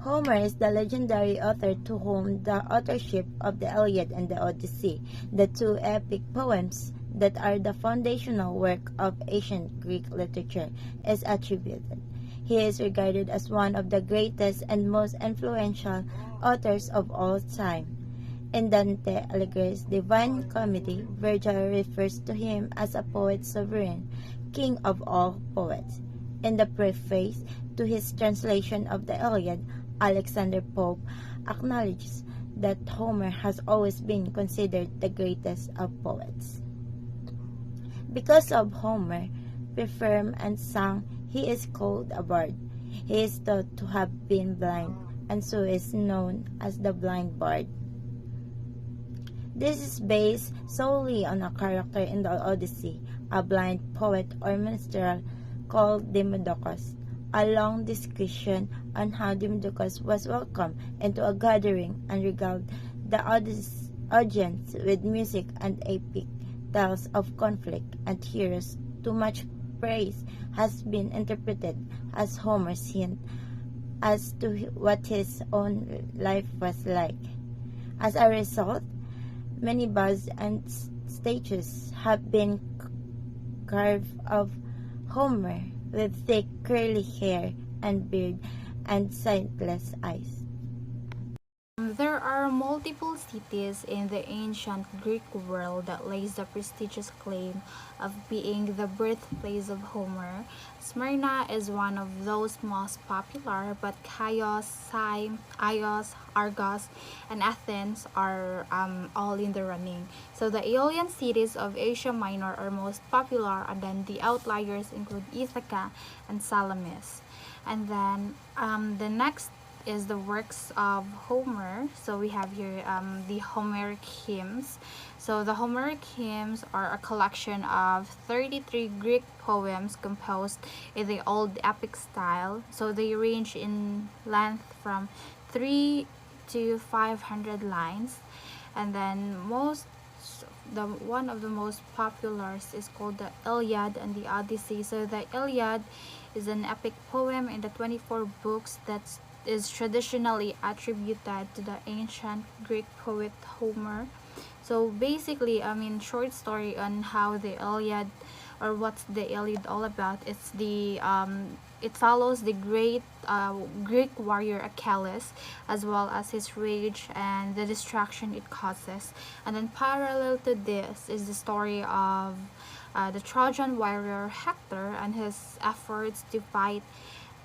Homer is the legendary author to whom the authorship of the Iliad and the Odyssey, the two epic poems that are the foundational work of ancient Greek literature, is attributed. He is regarded as one of the greatest and most influential authors of all time. In Dante Alighieri's Divine Comedy, Virgil refers to him as a poet sovereign, king of all poets. In the preface to his translation of the Iliad, Alexander Pope acknowledges that Homer has always been considered the greatest of poets. Because of Homer, performed and sung, he is called a bard. He is thought to have been blind, and so is known as the blind bard. This is based solely on a character in the Odyssey, a blind poet or minstrel called Demodocus. A long discussion on how Demodocus was welcomed into a gathering and regaled the audience with music and epic tales of conflict and heroes to much praise has been interpreted as Homer's hint as to what his own life was like. As a result, many busts and statues have been carved of Homer with thick curly hair and beard and sightless eyes. There are multiple cities in the ancient Greek world that lays the prestigious claim of being the birthplace of Homer. Smyrna is one of those most popular, but Chios, Syme, Ios, Argos, and Athens are all in the running. So the Aeolian cities of Asia Minor are most popular, and then the outliers include Ithaca and Salamis. And then the next is the works of Homer. So we have here the Homeric hymns. So the Homeric hymns are a collection of 33 Greek poems composed in the old epic style. So they range in length from 3 to 500 lines. And then one of the most popular is called the Iliad and the Odyssey. So the Iliad is an epic poem in the 24 books that is traditionally attributed to the ancient Greek poet Homer. So basically, short story on how the Iliad, or what's the Iliad all about. It's the it follows the great Greek warrior Achilles, as well as his rage and the destruction it causes. And then parallel to this is the story of the Trojan warrior Hector and his efforts to fight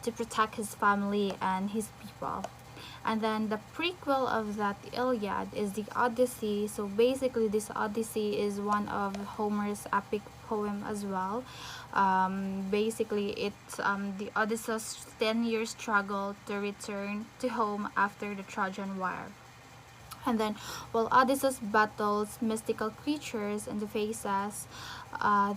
to protect his family and his people. And then the prequel of that Iliad is the Odyssey. So basically this Odyssey is one of Homer's epic poem as well. Basically it's the Odysseus' 10-year struggle to return to home after the Trojan War. And then while Odysseus battles mystical creatures and faces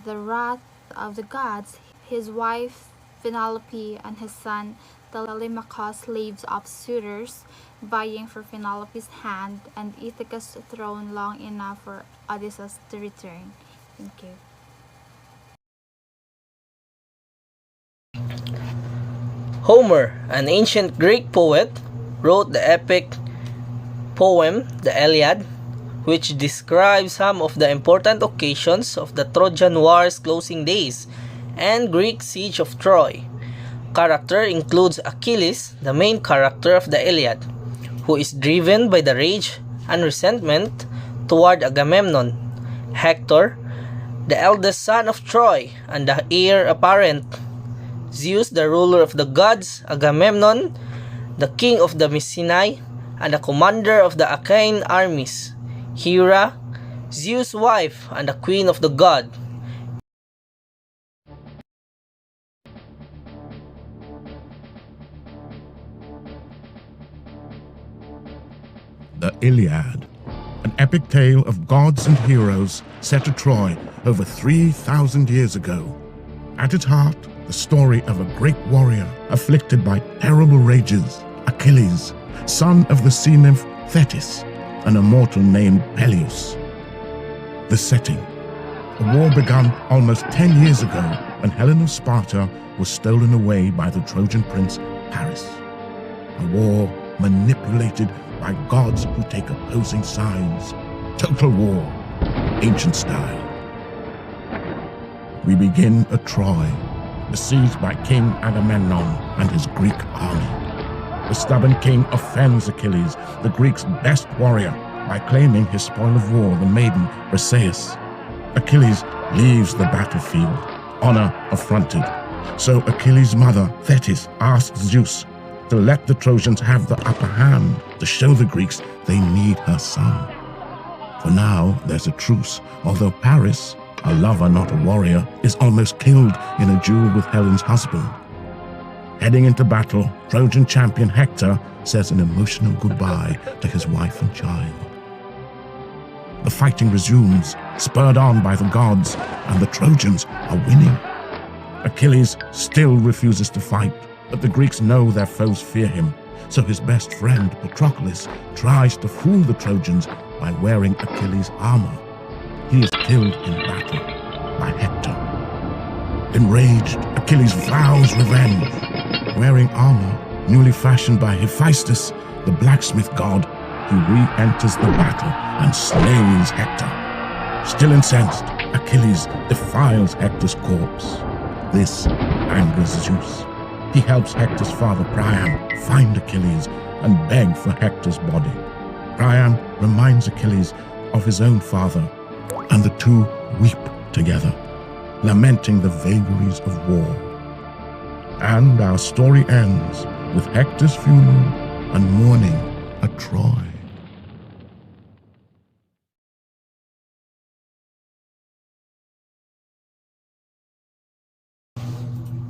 the wrath of the gods, his wife Penelope and his son Telemachus lives off suitors, vying for Penelope's hand and Ithaca's throne long enough for Odysseus to return. Thank you. Homer, an ancient Greek poet, wrote the epic poem, the Iliad, which describes some of the important occasions of the Trojan War's closing days and Greek siege of Troy. Character includes Achilles, the main character of the Iliad, who is driven by the rage and resentment toward Agamemnon. Hector, the eldest son of Troy and the heir apparent. Zeus, the ruler of the gods. Agamemnon, the king of the Mycenae and the commander of the Achaean armies. Hera, Zeus' wife and the queen of the god. The Iliad, an epic tale of gods and heroes set at Troy over 3,000 years ago. At its heart, the story of a great warrior afflicted by terrible rages, Achilles, son of the sea nymph Thetis, and a mortal named Peleus. The setting. The war began almost 10 years ago when Helen of Sparta was stolen away by the Trojan prince Paris. a war manipulated by gods who take opposing sides. Total war, ancient style. We begin at Troy, besieged by King Agamemnon and his Greek army. The stubborn king offends Achilles, the Greeks' best warrior, by claiming his spoil of war, the maiden Briseis. Achilles leaves the battlefield, honor affronted. So Achilles' mother, Thetis, asks Zeus to let the Trojans have the upper hand, to show the Greeks they need her son. For now, there's a truce, although Paris, a lover not a warrior, is almost killed in a duel with Helen's husband. Heading into battle, Trojan champion Hector says an emotional goodbye to his wife and child. The fighting resumes, spurred on by the gods, and the Trojans are winning. Achilles still refuses to fight, but the Greeks know their foes fear him, so his best friend Patroclus tries to fool the Trojans by wearing Achilles' armor. He is killed in battle by Hector. Enraged, Achilles vows revenge. Wearing armor newly fashioned by Hephaestus, the blacksmith god, he re-enters the battle and slays Hector. Still incensed, Achilles defiles Hector's corpse. This angers Zeus. He helps Hector's father Priam find Achilles and beg for Hector's body. Priam reminds Achilles of his own father, and the two weep together, lamenting the vagaries of war. And our story ends with Hector's funeral and mourning at Troy.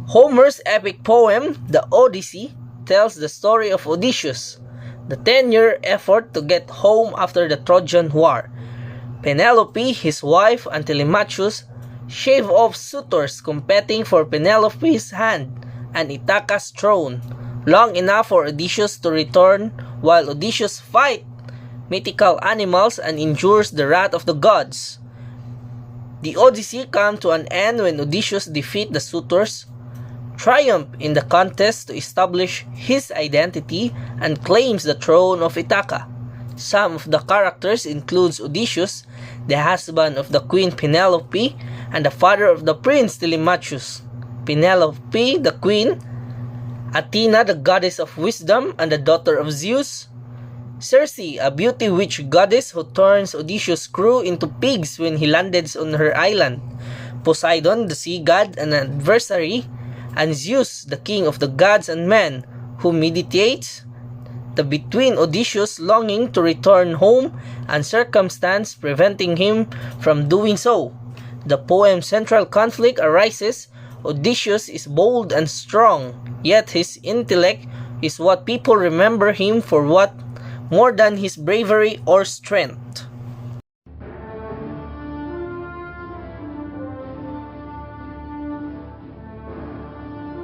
Homer's epic poem, the Odyssey, tells the story of Odysseus, the 10-year effort to get home after the Trojan War. Penelope, his wife, and Telemachus shave off suitors competing for Penelope's hand and Ithaca's throne, long enough for Odysseus to return, while Odysseus fights mythical animals and endures the wrath of the gods. The Odyssey comes to an end when Odysseus defeats the suitors, triumph in the contest to establish his identity, and claims the throne of Ithaca. Some of the characters includes Odysseus, the husband of the queen Penelope, and the father of the prince Telemachus. Penelope, the queen; Athena, the goddess of wisdom and the daughter of Zeus; Circe, a beauty witch goddess who turns Odysseus' crew into pigs when he lands on her island; Poseidon, the sea god and adversary; and Zeus, the king of the gods and men, who mediates between Odysseus longing to return home and circumstance preventing him from doing so. The poem's central conflict arises: Odysseus is bold and strong, yet his intellect is what people remember him for, what more than his bravery or strength.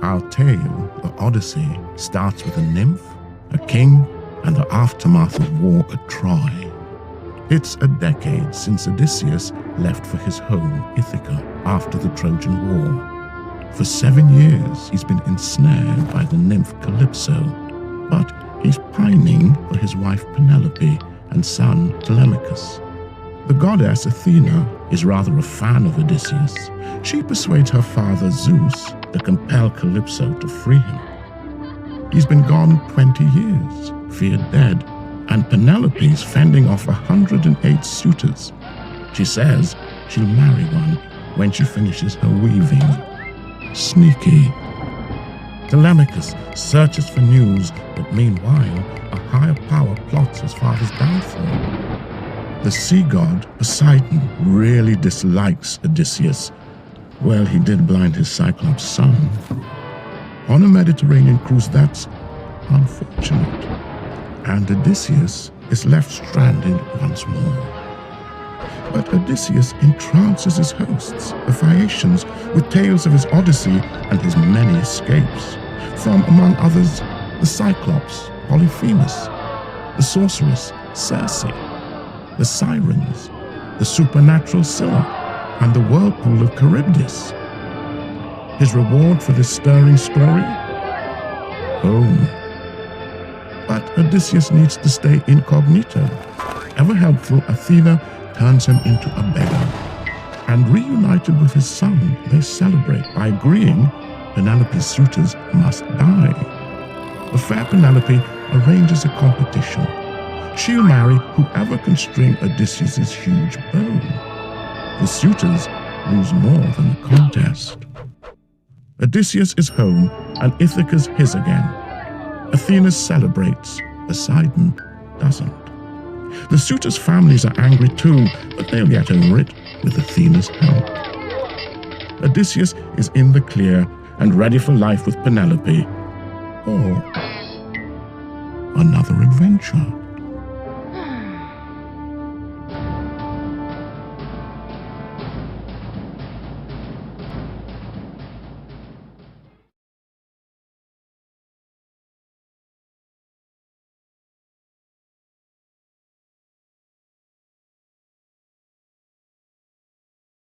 Our tale, the Odyssey, starts with a nymph, a king, and the aftermath of war at Troy. It's a decade since Odysseus left for his home, Ithaca, after the Trojan War. For 7 years, he's been ensnared by the nymph Calypso, but he's pining for his wife Penelope and son Telemachus. The goddess Athena is rather a fan of Odysseus. She persuades her father Zeus to compel Calypso to free him. He's been gone 20 years, feared dead, and Penelope's fending off 108 suitors. She says she'll marry one when she finishes her weaving. Sneaky. Telemachus searches for news, but meanwhile, a higher power plots his father's downfall. The sea god, Poseidon, really dislikes Odysseus. Well, he did blind his Cyclops son. On a Mediterranean cruise, that's unfortunate. And Odysseus is left stranded once more. But Odysseus entrances his hosts, the Phaeacians, with tales of his Odyssey and his many escapes. From, among others, the Cyclops, Polyphemus, the sorceress, Circe, the Sirens, the supernatural Scylla, and the whirlpool of Charybdis. His reward for this stirring story? Home. But Odysseus needs to stay incognito. Ever helpful Athena turns him into a beggar. And reunited with his son, they celebrate by agreeing Penelope's suitors must die. The fair Penelope arranges a competition. She'll marry whoever can string Odysseus' huge bow. The suitors lose more than the contest. Odysseus is home and Ithaca's his again. Athena celebrates, Poseidon doesn't. The suitors' families are angry too, but they'll get over it with Athena's help. Odysseus is in the clear and ready for life with Penelope, or another adventure.